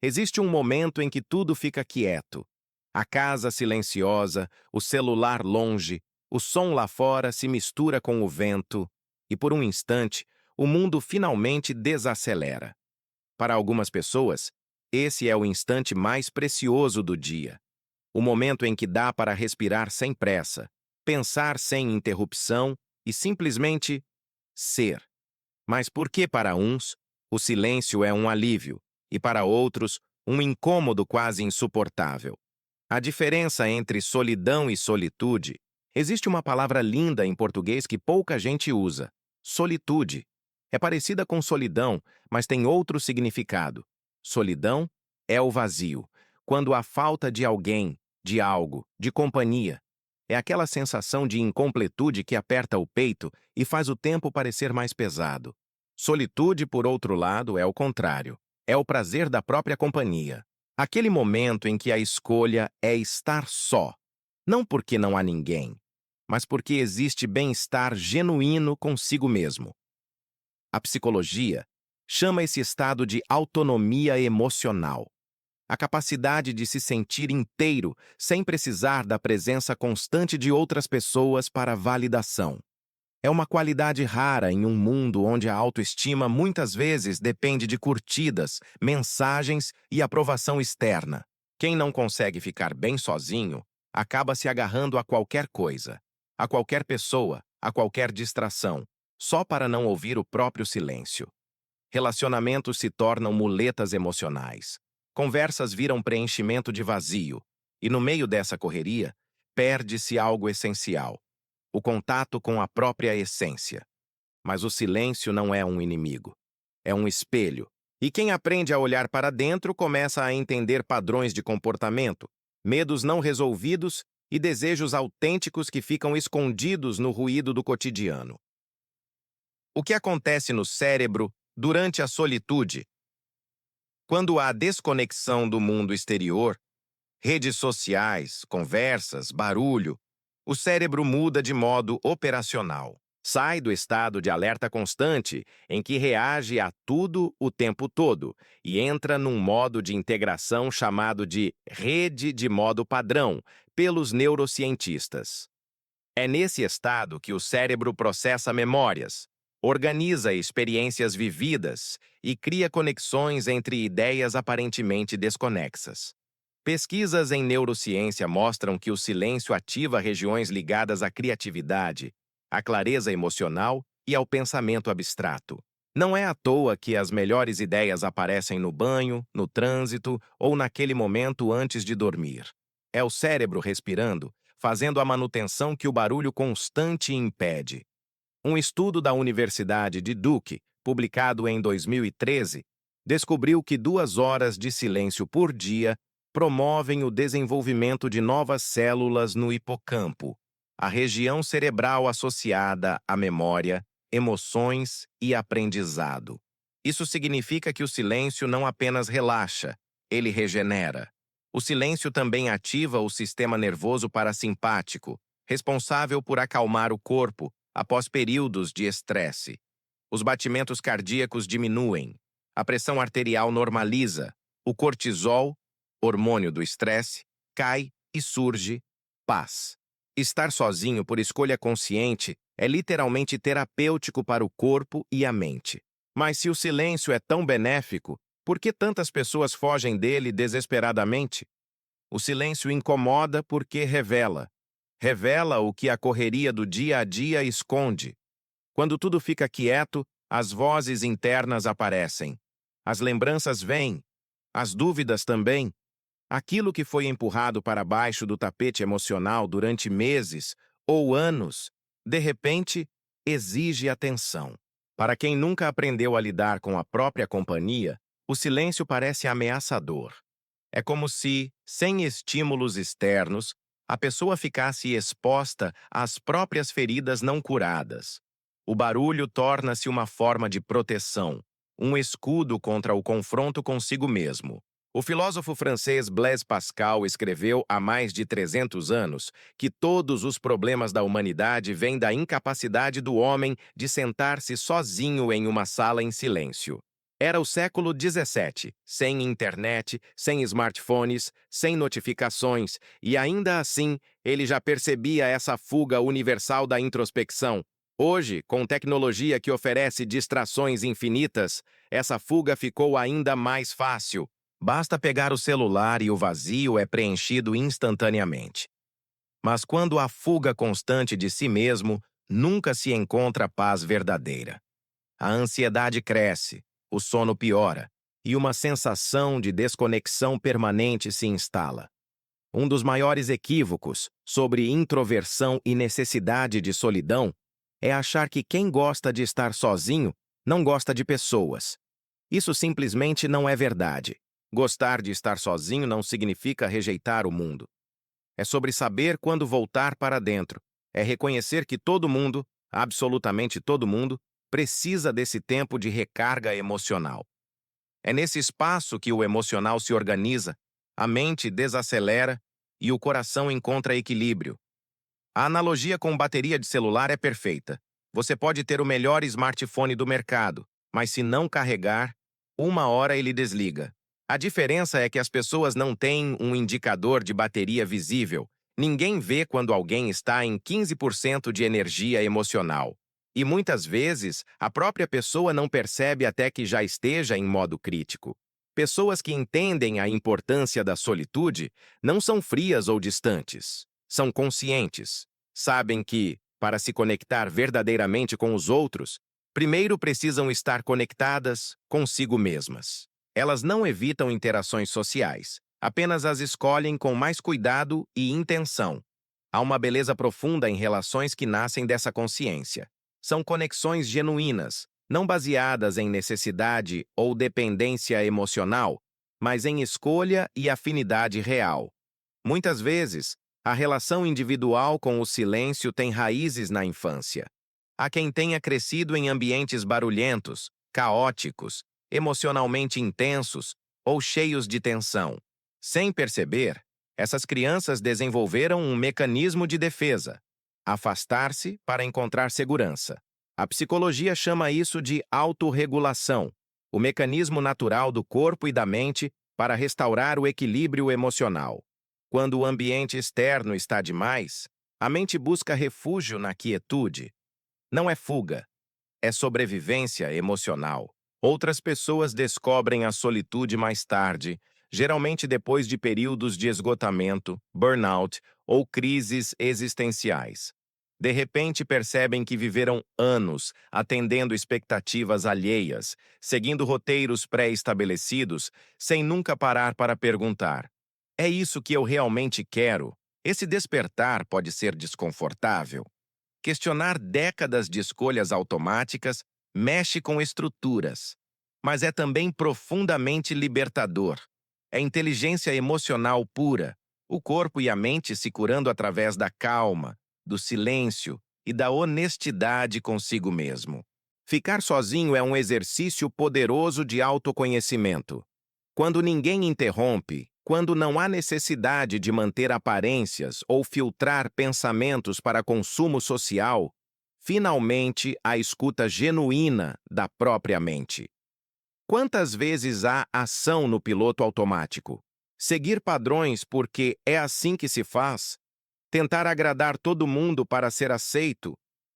Existe um momento em que tudo fica quieto. A casa silenciosa, o celular longe, o som lá fora se mistura com o vento, e por um instante, o mundo finalmente desacelera. Para algumas pessoas, esse é o instante mais precioso do dia. O momento em que dá para respirar sem pressa, pensar sem interrupção e simplesmente ser. Mas por que para uns o silêncio é um alívio e para outros um incômodo quase insuportável? A diferença entre solidão e solitude. Existe uma palavra linda em português que pouca gente usa: solitude. É parecida com solidão, mas tem outro significado. Solidão é o vazio, quando há falta de alguém, de algo, de companhia. É aquela sensação de incompletude que aperta o peito e faz o tempo parecer mais pesado. Solitude, por outro lado, é o contrário. É o prazer da própria companhia. Aquele momento em que a escolha é estar só, não porque não há ninguém, mas porque existe bem-estar genuíno consigo mesmo. A psicologia chama esse estado de autonomia emocional, a capacidade de se sentir inteiro sem precisar da presença constante de outras pessoas para validação. É uma qualidade rara em um mundo onde a autoestima muitas vezes depende de curtidas, mensagens e aprovação externa. Quem não consegue ficar bem sozinho acaba se agarrando a qualquer coisa, a qualquer pessoa, a qualquer distração, só para não ouvir o próprio silêncio. Relacionamentos se tornam muletas emocionais. Conversas viram preenchimento de vazio, e no meio dessa correria, perde-se algo essencial: o contato com a própria essência. Mas o silêncio não é um inimigo. É um espelho. E quem aprende a olhar para dentro começa a entender padrões de comportamento, medos não resolvidos e desejos autênticos que ficam escondidos no ruído do cotidiano. O que acontece no cérebro durante a solitude? Quando há desconexão do mundo exterior, redes sociais, conversas, barulho, o cérebro muda de modo operacional. Sai do estado de alerta constante, em que reage a tudo o tempo todo, e entra num modo de integração chamado de rede de modo padrão, pelos neurocientistas. É nesse estado que o cérebro processa memórias, organiza experiências vividas e cria conexões entre ideias aparentemente desconexas. Pesquisas em neurociência mostram que o silêncio ativa regiões ligadas à criatividade, à clareza emocional e ao pensamento abstrato. Não é à toa que as melhores ideias aparecem no banho, no trânsito ou naquele momento antes de dormir. É o cérebro respirando, fazendo a manutenção que o barulho constante impede. Um estudo da Universidade de Duke, publicado em 2013, descobriu que 2 horas de silêncio por dia promovem o desenvolvimento de novas células no hipocampo, a região cerebral associada à memória, emoções e aprendizado. Isso significa que o silêncio não apenas relaxa, ele regenera. O silêncio também ativa o sistema nervoso parasimpático, responsável por acalmar o corpo após períodos de estresse. Os batimentos cardíacos diminuem, a pressão arterial normaliza, o cortisol, hormônio do estresse, cai e surge paz. Estar sozinho por escolha consciente é literalmente terapêutico para o corpo e a mente. Mas se o silêncio é tão benéfico, por que tantas pessoas fogem dele desesperadamente? O silêncio incomoda porque revela. Revela o que a correria do dia a dia esconde. Quando tudo fica quieto, as vozes internas aparecem. As lembranças vêm. As dúvidas também. Aquilo que foi empurrado para baixo do tapete emocional durante meses ou anos, de repente, exige atenção. Para quem nunca aprendeu a lidar com a própria companhia, o silêncio parece ameaçador. É como se, sem estímulos externos, a pessoa ficasse exposta às próprias feridas não curadas. O barulho torna-se uma forma de proteção, um escudo contra o confronto consigo mesmo. O filósofo francês Blaise Pascal escreveu há mais de 300 anos que todos os problemas da humanidade vêm da incapacidade do homem de sentar-se sozinho em uma sala em silêncio. Era o século XVII, sem internet, sem smartphones, sem notificações, e ainda assim ele já percebia essa fuga universal da introspecção. Hoje, com tecnologia que oferece distrações infinitas, essa fuga ficou ainda mais fácil. Basta pegar o celular e o vazio é preenchido instantaneamente. Mas quando há fuga constante de si mesmo, nunca se encontra paz verdadeira. A ansiedade cresce, o sono piora, e uma sensação de desconexão permanente se instala. Um dos maiores equívocos sobre introversão e necessidade de solidão é achar que quem gosta de estar sozinho não gosta de pessoas. Isso simplesmente não é verdade. Gostar de estar sozinho não significa rejeitar o mundo. É sobre saber quando voltar para dentro. É reconhecer que todo mundo, absolutamente todo mundo, precisa desse tempo de recarga emocional. É nesse espaço que o emocional se organiza, a mente desacelera e o coração encontra equilíbrio. A analogia com bateria de celular é perfeita. Você pode ter o melhor smartphone do mercado, mas se não carregar, uma hora ele desliga. A diferença é que as pessoas não têm um indicador de bateria visível. Ninguém vê quando alguém está em 15% de energia emocional. E muitas vezes, a própria pessoa não percebe até que já esteja em modo crítico. Pessoas que entendem a importância da solitude não são frias ou distantes. São conscientes. Sabem que, para se conectar verdadeiramente com os outros, primeiro precisam estar conectadas consigo mesmas. Elas não evitam interações sociais, apenas as escolhem com mais cuidado e intenção. Há uma beleza profunda em relações que nascem dessa consciência. São conexões genuínas, não baseadas em necessidade ou dependência emocional, mas em escolha e afinidade real. Muitas vezes, a relação individual com o silêncio tem raízes na infância. Há quem tenha crescido em ambientes barulhentos, caóticos, emocionalmente intensos ou cheios de tensão. Sem perceber, essas crianças desenvolveram um mecanismo de defesa: afastar-se para encontrar segurança. A psicologia chama isso de autorregulação, o mecanismo natural do corpo e da mente para restaurar o equilíbrio emocional. Quando o ambiente externo está demais, a mente busca refúgio na quietude. Não é fuga, é sobrevivência emocional. Outras pessoas descobrem a solitude mais tarde, geralmente depois de períodos de esgotamento, burnout ou crises existenciais. De repente percebem que viveram anos atendendo expectativas alheias, seguindo roteiros pré-estabelecidos, sem nunca parar para perguntar: é isso que eu realmente quero? Esse despertar pode ser desconfortável. Questionar décadas de escolhas automáticas mexe com estruturas, mas é também profundamente libertador. É inteligência emocional pura, o corpo e a mente se curando através da calma, do silêncio e da honestidade consigo mesmo. Ficar sozinho é um exercício poderoso de autoconhecimento. Quando ninguém interrompe, quando não há necessidade de manter aparências ou filtrar pensamentos para consumo social, finalmente há escuta genuína da própria mente. Quantas vezes há ação no piloto automático? Seguir padrões porque é assim que se faz? Tentar agradar todo mundo para ser aceito?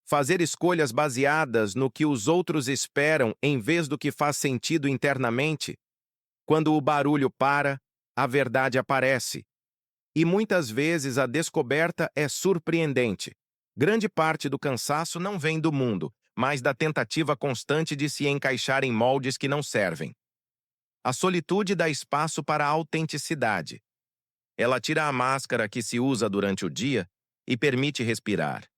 Fazer escolhas baseadas no que os outros esperam em vez do que faz sentido internamente? Quando o barulho para, a verdade aparece. E muitas vezes a descoberta é surpreendente. Grande parte do cansaço não vem do mundo, mas da tentativa constante de se encaixar em moldes que não servem. A solitude dá espaço para a autenticidade. Ela tira a máscara que se usa durante o dia e permite respirar.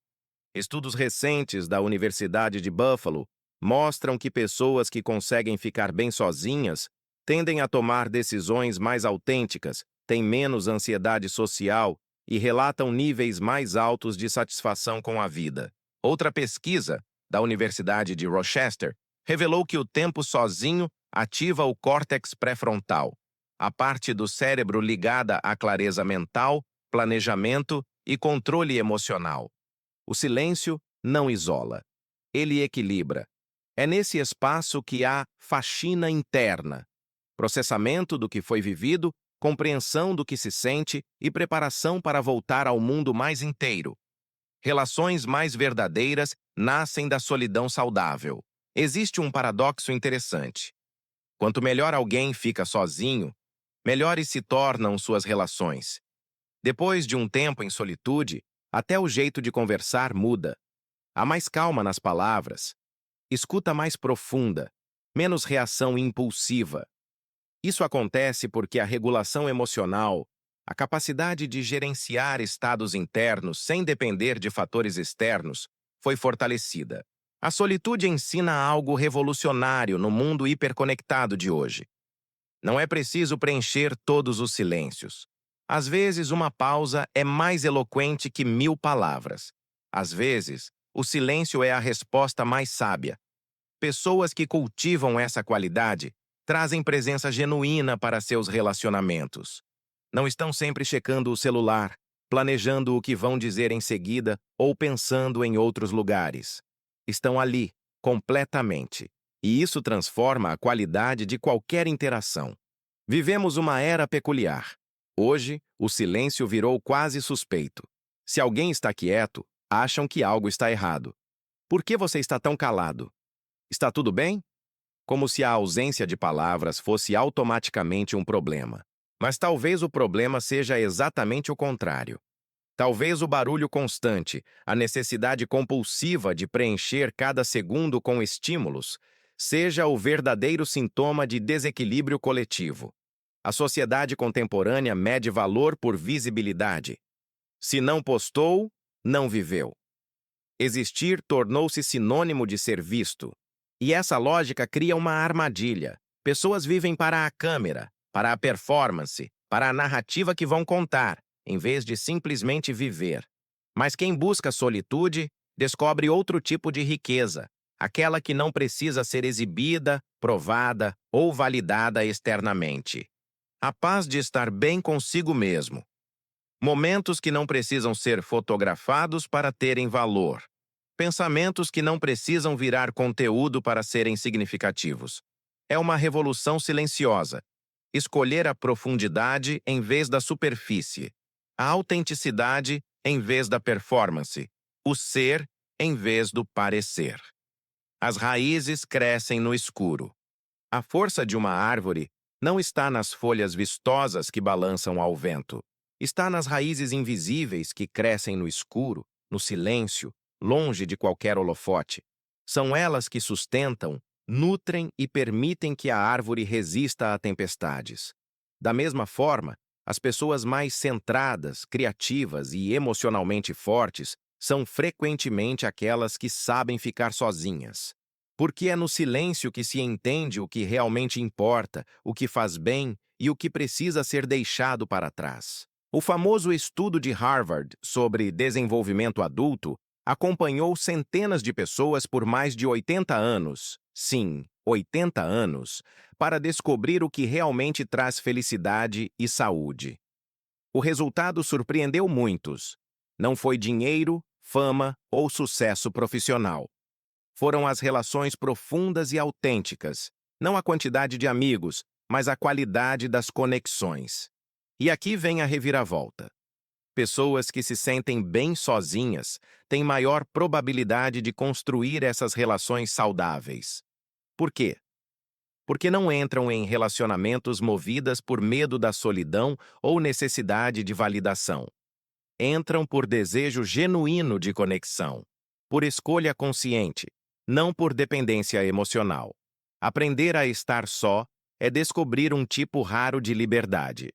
Estudos recentes da Universidade de Buffalo mostram que pessoas que conseguem ficar bem sozinhas tendem a tomar decisões mais autênticas, têm menos ansiedade social e relatam níveis mais altos de satisfação com a vida. Outra pesquisa, da Universidade de Rochester, revelou que o tempo sozinho ativa o córtex pré-frontal, a parte do cérebro ligada à clareza mental, planejamento e controle emocional. O silêncio não isola, ele equilibra. É nesse espaço que há faxina interna, processamento do que foi vivido, compreensão do que se sente e preparação para voltar ao mundo mais inteiro. Relações mais verdadeiras nascem da solidão saudável. Existe um paradoxo interessante. Quanto melhor alguém fica sozinho, melhores se tornam suas relações. Depois de um tempo em solitude, até o jeito de conversar muda. Há mais calma nas palavras, escuta mais profunda, menos reação impulsiva. Isso acontece porque a regulação emocional, a capacidade de gerenciar estados internos sem depender de fatores externos, foi fortalecida. A solitude ensina algo revolucionário no mundo hiperconectado de hoje. Não é preciso preencher todos os silêncios. Às vezes, uma pausa é mais eloquente que 1000 palavras. Às vezes, o silêncio é a resposta mais sábia. Pessoas que cultivam essa qualidade trazem presença genuína para seus relacionamentos. Não estão sempre checando o celular, planejando o que vão dizer em seguida ou pensando em outros lugares. Estão ali, completamente. E isso transforma a qualidade de qualquer interação. Vivemos uma era peculiar. Hoje, o silêncio virou quase suspeito. Se alguém está quieto, acham que algo está errado. Por que você está tão calado? Está tudo bem? Como se a ausência de palavras fosse automaticamente um problema. Mas talvez o problema seja exatamente o contrário. Talvez o barulho constante, a necessidade compulsiva de preencher cada segundo com estímulos, seja o verdadeiro sintoma de desequilíbrio coletivo. A sociedade contemporânea mede valor por visibilidade. Se não postou, não viveu. Existir tornou-se sinônimo de ser visto. E essa lógica cria uma armadilha. Pessoas vivem para a câmera, para a performance, para a narrativa que vão contar, em vez de simplesmente viver. Mas quem busca solitude descobre outro tipo de riqueza, aquela que não precisa ser exibida, provada ou validada externamente. A paz de estar bem consigo mesmo. Momentos que não precisam ser fotografados para terem valor. Pensamentos que não precisam virar conteúdo para serem significativos. É uma revolução silenciosa. Escolher a profundidade em vez da superfície. A autenticidade em vez da performance. O ser em vez do parecer. As raízes crescem no escuro. A força de uma árvore não está nas folhas vistosas que balançam ao vento. Está nas raízes invisíveis que crescem no escuro, no silêncio, longe de qualquer holofote. São elas que sustentam, nutrem e permitem que a árvore resista a tempestades. Da mesma forma, as pessoas mais centradas, criativas e emocionalmente fortes são frequentemente aquelas que sabem ficar sozinhas. Porque é no silêncio que se entende o que realmente importa, o que faz bem e o que precisa ser deixado para trás. O famoso estudo de Harvard sobre desenvolvimento adulto acompanhou centenas de pessoas por mais de 80 anos, sim, 80 anos, para descobrir o que realmente traz felicidade e saúde. O resultado surpreendeu muitos. Não foi dinheiro, fama ou sucesso profissional. Foram as relações profundas e autênticas, não a quantidade de amigos, mas a qualidade das conexões. E aqui vem a reviravolta. Pessoas que se sentem bem sozinhas têm maior probabilidade de construir essas relações saudáveis. Por quê? Porque não entram em relacionamentos movidas por medo da solidão ou necessidade de validação. Entram por desejo genuíno de conexão, por escolha consciente, não por dependência emocional. Aprender a estar só é descobrir um tipo raro de liberdade.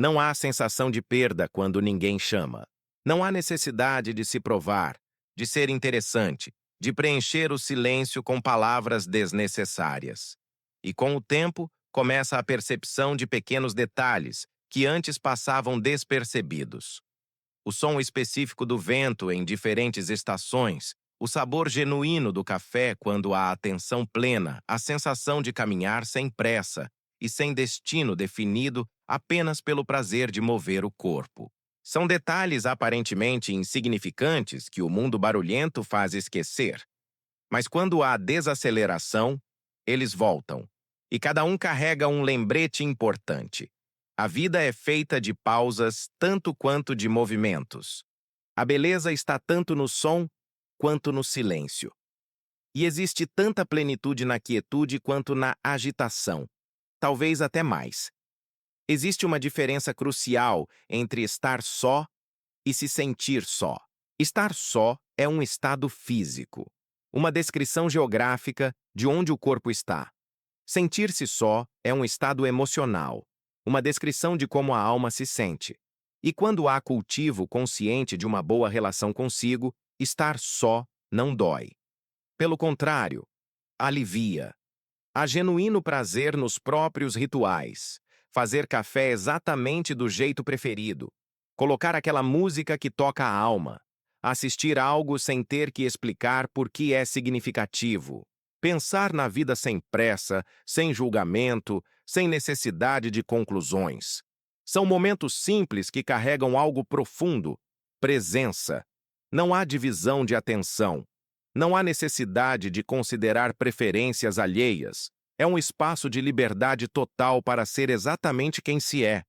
Não há sensação de perda quando ninguém chama. Não há necessidade de se provar, de ser interessante, de preencher o silêncio com palavras desnecessárias. E com o tempo, começa a percepção de pequenos detalhes que antes passavam despercebidos. O som específico do vento em diferentes estações, o sabor genuíno do café quando há atenção plena, a sensação de caminhar sem pressa e sem destino definido apenas pelo prazer de mover o corpo. São detalhes aparentemente insignificantes que o mundo barulhento faz esquecer. Mas quando há desaceleração, eles voltam. E cada um carrega um lembrete importante. A vida é feita de pausas tanto quanto de movimentos. A beleza está tanto no som quanto no silêncio. E existe tanta plenitude na quietude quanto na agitação, talvez até mais. Existe uma diferença crucial entre estar só e se sentir só. Estar só é um estado físico, uma descrição geográfica de onde o corpo está. Sentir-se só é um estado emocional, uma descrição de como a alma se sente. E quando há cultivo consciente de uma boa relação consigo, estar só não dói. Pelo contrário, alivia. Há genuíno prazer nos próprios rituais. Fazer café exatamente do jeito preferido. Colocar aquela música que toca a alma. Assistir algo sem ter que explicar por que é significativo. Pensar na vida sem pressa, sem julgamento, sem necessidade de conclusões. São momentos simples que carregam algo profundo. Presença. Não há divisão de atenção. Não há necessidade de considerar preferências alheias. É um espaço de liberdade total para ser exatamente quem se é.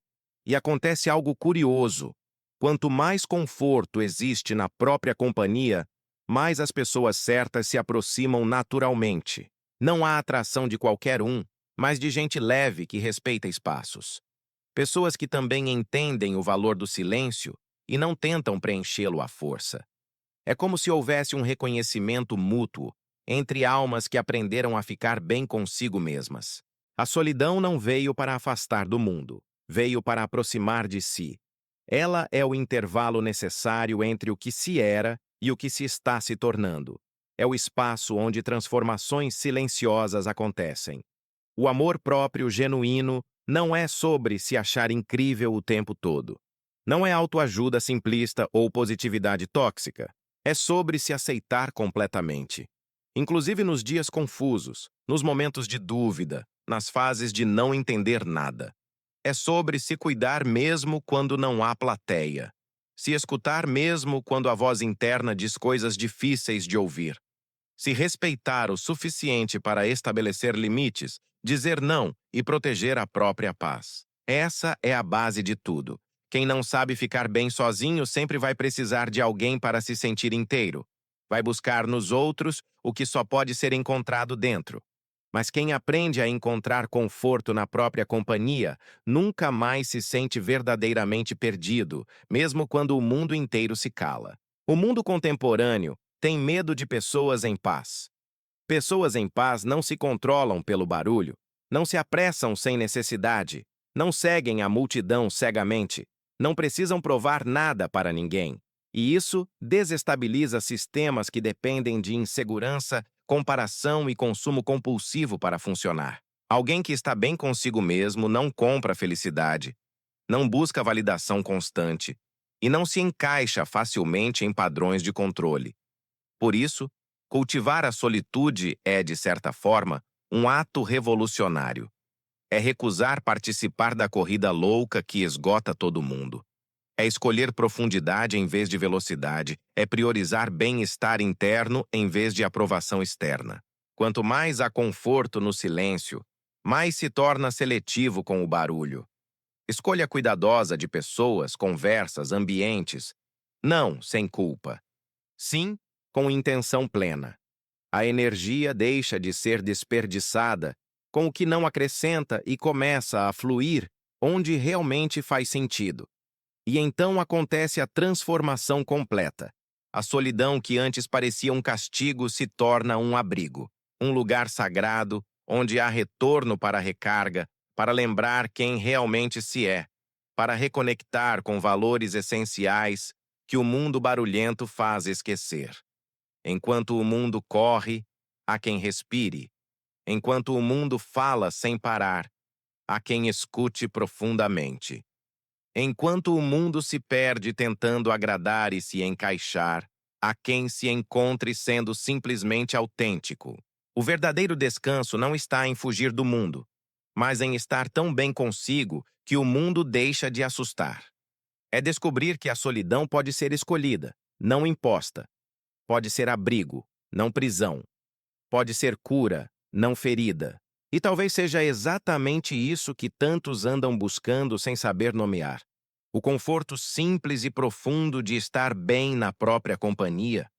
E acontece algo curioso. Quanto mais conforto existe na própria companhia, mais as pessoas certas se aproximam naturalmente. Não há atração de qualquer um, mas de gente leve que respeita espaços. Pessoas que também entendem o valor do silêncio e não tentam preenchê-lo à força. É como se houvesse um reconhecimento mútuo entre almas que aprenderam a ficar bem consigo mesmas. A solidão não veio para afastar do mundo, veio para aproximar de si. Ela é o intervalo necessário entre o que se era e o que se está se tornando. É o espaço onde transformações silenciosas acontecem. O amor próprio genuíno não é sobre se achar incrível o tempo todo. Não é autoajuda simplista ou positividade tóxica. É sobre se aceitar completamente. Inclusive nos dias confusos, nos momentos de dúvida, nas fases de não entender nada. É sobre se cuidar mesmo quando não há plateia. Se escutar mesmo quando a voz interna diz coisas difíceis de ouvir. Se respeitar o suficiente para estabelecer limites, dizer não e proteger a própria paz. Essa é a base de tudo. Quem não sabe ficar bem sozinho sempre vai precisar de alguém para se sentir inteiro. Vai buscar nos outros o que só pode ser encontrado dentro. Mas quem aprende a encontrar conforto na própria companhia nunca mais se sente verdadeiramente perdido, mesmo quando o mundo inteiro se cala. O mundo contemporâneo tem medo de pessoas em paz. Pessoas em paz não se controlam pelo barulho, não se apressam sem necessidade, não seguem a multidão cegamente, não precisam provar nada para ninguém. E isso desestabiliza sistemas que dependem de insegurança, comparação e consumo compulsivo para funcionar. Alguém que está bem consigo mesmo não compra felicidade, não busca validação constante e não se encaixa facilmente em padrões de controle. Por isso, cultivar a solitude é, de certa forma, um ato revolucionário. É recusar participar da corrida louca que esgota todo mundo. É escolher profundidade em vez de velocidade, é priorizar bem-estar interno em vez de aprovação externa. Quanto mais há conforto no silêncio, mais se torna seletivo com o barulho. Escolha cuidadosa de pessoas, conversas, ambientes. Não sem culpa. Sim, com intenção plena. A energia deixa de ser desperdiçada com o que não acrescenta e começa a fluir onde realmente faz sentido. E então acontece a transformação completa. A solidão que antes parecia um castigo se torna um abrigo, um lugar sagrado onde há retorno para a recarga, para lembrar quem realmente se é, para reconectar com valores essenciais que o mundo barulhento faz esquecer. Enquanto o mundo corre, há quem respire. Enquanto o mundo fala sem parar, há quem escute profundamente. Enquanto o mundo se perde tentando agradar e se encaixar, há quem se encontre sendo simplesmente autêntico. O verdadeiro descanso não está em fugir do mundo, mas em estar tão bem consigo que o mundo deixa de assustar. É descobrir que a solidão pode ser escolhida, não imposta. Pode ser abrigo, não prisão. pode ser cura, não ferida. E talvez seja exatamente isso que tantos andam buscando sem saber nomear. O conforto simples e profundo de estar bem na própria companhia,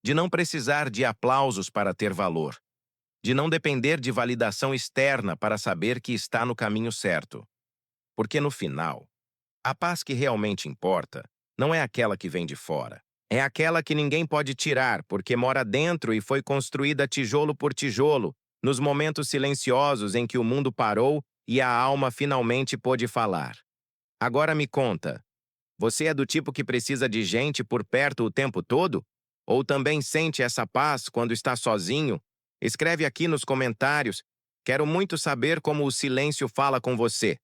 de não precisar de aplausos para ter valor, de não depender de validação externa para saber que está no caminho certo. Porque no final, a paz que realmente importa não é aquela que vem de fora. É aquela que ninguém pode tirar porque mora dentro e foi construída tijolo por tijolo, nos momentos silenciosos em que o mundo parou e a alma finalmente pôde falar. Agora me conta, você é do tipo que precisa de gente por perto o tempo todo? Ou também sente essa paz quando está sozinho? Escreve aqui nos comentários. Quero muito saber como o silêncio fala com você.